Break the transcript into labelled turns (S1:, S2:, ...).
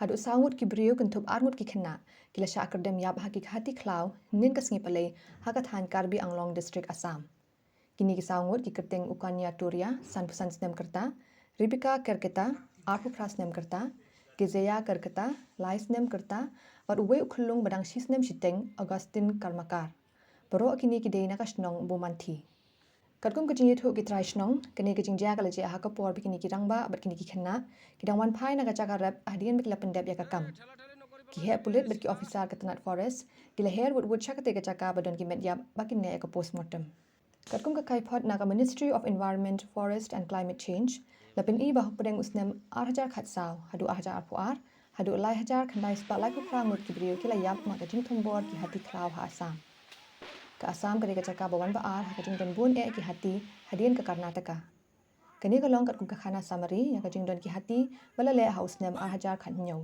S1: haduh sangut ki brio kentup arngut ki kena kila Shah kyrdem yap haki hati khlaw nin kasngi palai hakathan Karbi Anglong district Assam. Kini ki sangut ki kerteng ukanya turia san pusan snem kerta Ribika kerketa arpu pras nem kerta Gizeya kerketa lais nem kerta wat uwe ukhulung badang shis nem shiteng Augustin karmakar. Baro kini ki deina kasnong bumanthi. Katkum kajing yethu ki trai shnong kini kajing jia kala je ahaka por bikini ki rangba bat kini ki khenna kidang wan phai na gacha rep ahdian bikla pendep ya kakam ki he pulit bet ki officer katanat forest kila hair wood chakate gacha ka badon ki medyap bakin ne ka postmortem. Katkum ka kai phot na ka Ministry of Environment, Forest and Climate Change lapin I bah pedeng usnem 8,000 khatsaw hadu 8,000 arpuar hadu 1,000 khandai spa lai ku prangut ki brio kila yap ma ka jing thombor ki hati khlaw ha Assam. Ke Assam kani ka cakap bawan baar ha kajing don bun ki hati hadian ke Karnataka. Kani kalong kat kum ka khana summary ya kajing don ki hati balale house nem 8,000 khat nyau.